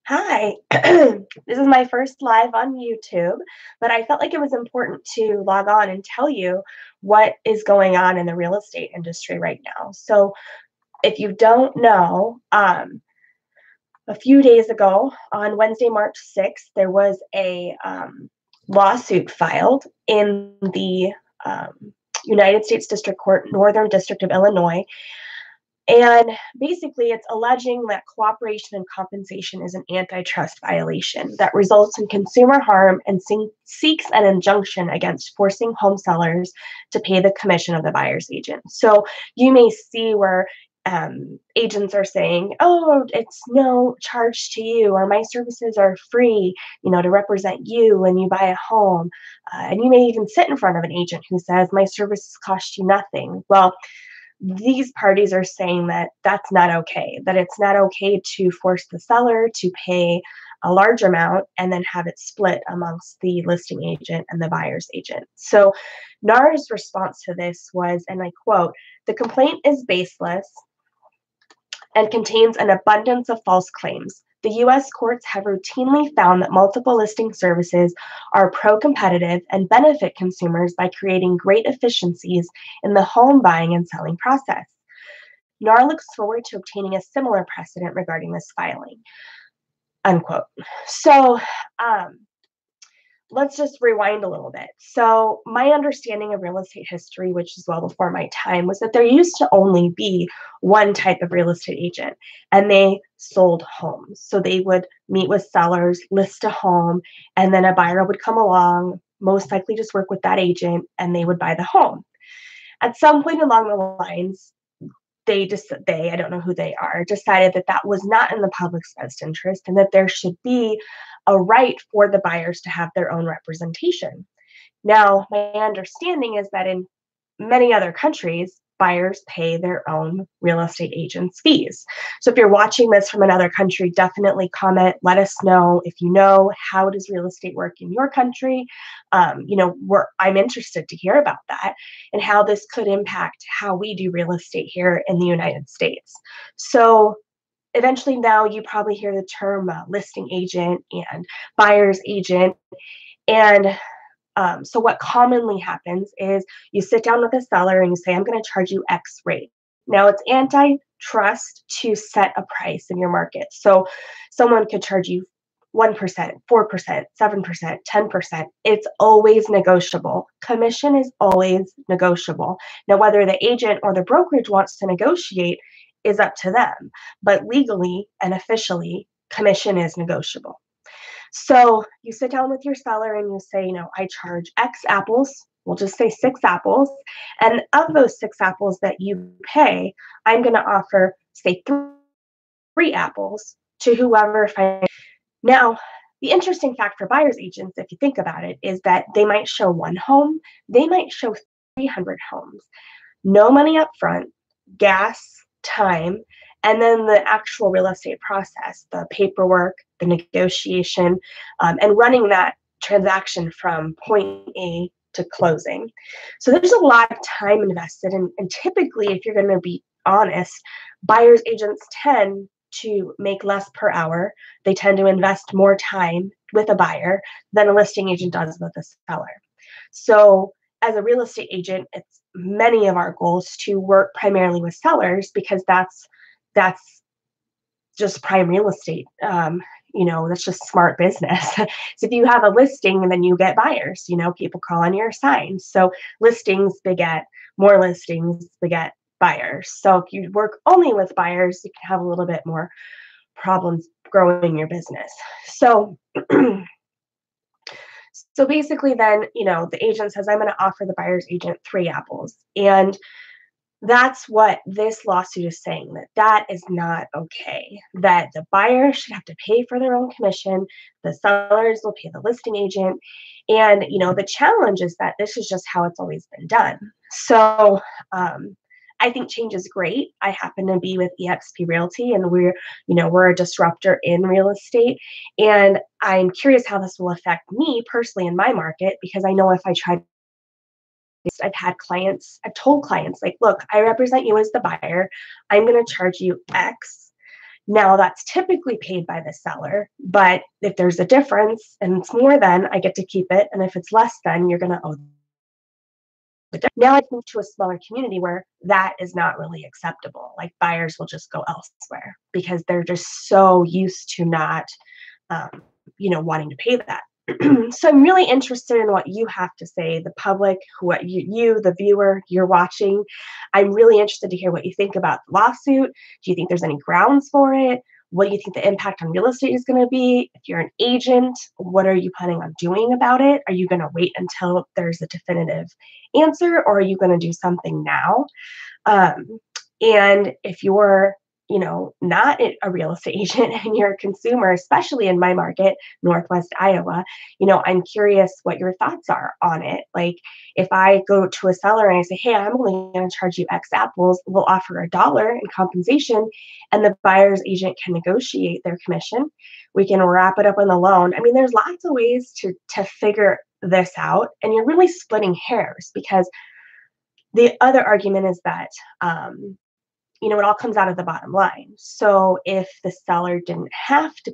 Hi, this is my first live on YouTube, but I felt like it was important to log on and tell you what is going on in the real estate industry right now. So, if you don't know, a few days ago, on Wednesday, March 6th, there was a lawsuit filed in the United States District Court, Northern District of Illinois. And basically, it's alleging that cooperation and compensation is an antitrust violation that results in consumer harm and seeks an injunction against forcing home sellers to pay the commission of the buyer's agent. So you may see where agents are saying, "Oh, it's no charge to you," or "My services are free, to represent you when you buy a home." And you may even sit in front of an agent who says, "My services cost you nothing." Well, these parties are saying that that's not okay, that it's not okay to force the seller to pay a large amount and then have it split amongst the listing agent and the buyer's agent. So NAR's response to this was, and I quote, "The complaint is baseless and contains an abundance of false claims. The U.S. courts have routinely found that multiple listing services are pro-competitive and benefit consumers by creating great efficiencies in the home buying and selling process. NAR looks forward to obtaining a similar precedent regarding this filing," unquote. So, let's just rewind a little bit. So, my understanding of real estate history, which is well before my time, was that there used to only be one type of real estate agent, and they sold homes. So, they would meet with sellers, list a home, and then a buyer would come along, most likely just work with that agent, and they would buy the home. At some point along the lines, I don't know who they are, decided that that was not in the public's best interest and that there should be a right for the buyers to have their own representation. Now, my understanding is that in many other countries, buyers pay their own real estate agents' fees. So if you're watching this from another country, definitely comment. Let us know if you know how does real estate work in your country. I'm interested to hear about that and how this could impact how we do real estate here in the United States. So eventually now you probably hear the term listing agent and buyer's agent. And so what commonly happens is you sit down with a seller and you say, "I'm going to charge you X rate." Now it's antitrust to set a price in your market. So someone could charge you 1%, 4%, 7%, 10%. It's always negotiable. Commission is always negotiable. Now, whether the agent or the brokerage wants to negotiate is up to them. But legally and officially, commission is negotiable. So you sit down with your seller and you say, "I charge X apples." We'll just say 6 apples. And of those 6 apples that you pay, I'm going to offer, say, 3 apples to whoever finds. Now, the interesting fact for buyer's agents, if you think about it, is that they might show one home, they might show 300 homes. No money up front, gas, time, and then the actual real estate process, the paperwork, the negotiation, and running that transaction from point A to closing. So there's a lot of time invested. And typically, if you're going to be honest, buyer's agents tend to make less per hour. They tend to invest more time with a buyer than a listing agent does with a seller. So as a real estate agent, it's many of our goals to work primarily with sellers because that's just prime real estate. That's just smart business. So if you have a listing and then you get buyers, people call on your sign. So listings beget more listings, beget buyers. So if you work only with buyers, you can have a little bit more problems growing your business. So so basically then, the agent says, "I'm going to offer the buyer's agent 3 apples." And that's what this lawsuit is saying, that is not okay, that the buyer should have to pay for their own commission, the sellers will pay the listing agent. And, the challenge is that this is just how it's always been done. So I think change is great. I happen to be with eXp Realty, and we're a disruptor in real estate. And I'm curious how this will affect me personally in my market, because I know if I try, I've told clients, like, "Look, I represent you as the buyer. I'm going to charge you X. Now that's typically paid by the seller, but if there's a difference and it's more than, I get to keep it. And if it's less than, you're going to owe the difference. Now I move to a smaller community where that is not really acceptable. Like buyers will just go elsewhere because they're just so used to not, um, wanting to pay that. So I'm really interested in what you have to say, the public, what you, the viewer, you're watching. I'm really interested to hear what you think about the lawsuit. Do you think there's any grounds for it? What do you think the impact on real estate is going to be? If you're an agent, what are you planning on doing about it? Are you going to wait until there's a definitive answer, or are you going to do something now? And if you're, not a real estate agent and you're a consumer, especially in my market, Northwest Iowa, I'm curious what your thoughts are on it. Like if I go to a seller and I say, hey, I'm only going to charge you X apples, we'll offer $1 in compensation, and the buyer's agent can negotiate their commission. We can wrap it up in the loan. I mean, there's lots of ways to figure this out, and you're really splitting hairs because the other argument is that it all comes out of the bottom line. So if the seller didn't have to,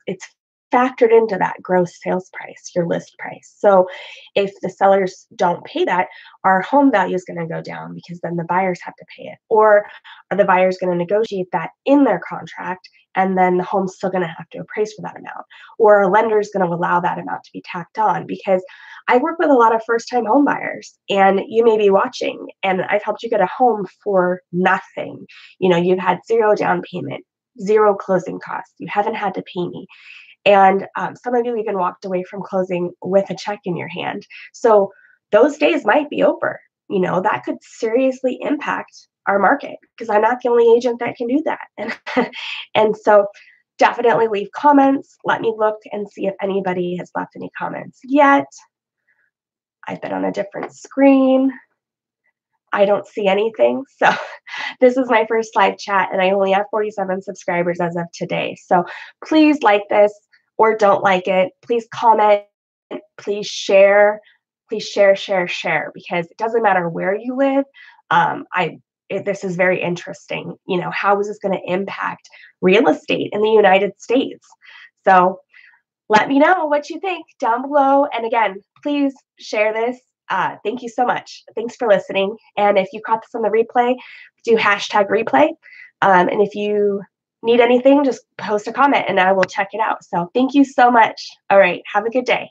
it's factored into that gross sales price, your list price. So if the sellers don't pay that, our home value is going to go down because then the buyers have to pay it. Or are the buyers going to negotiate that in their contract, and then the home's still going to have to appraise for that amount? Or a lender is going to allow that amount to be tacked on? Because I work with a lot of first-time home buyers, and you may be watching, and I've helped you get a home for nothing. You've had 0 down payment, 0 closing costs. You haven't had to pay me. And some of you even walked away from closing with a check in your hand. So those days might be over. That could seriously impact our market because I'm not the only agent that can do that. And so definitely leave comments. Let me look and see if anybody has left any comments yet. I've been on a different screen. I don't see anything. So this is my first live chat, and I only have 47 subscribers as of today. So please like this or don't like it. Please comment. Please share. Please share, because it doesn't matter where you live. This is very interesting. How is this going to impact real estate in the United States? So let me know what you think down below. And again, please share this. Thank you so much. Thanks for listening. And if you caught this on the replay, do #replay. And if you need anything, just post a comment and I will check it out. So thank you so much. All right. Have a good day.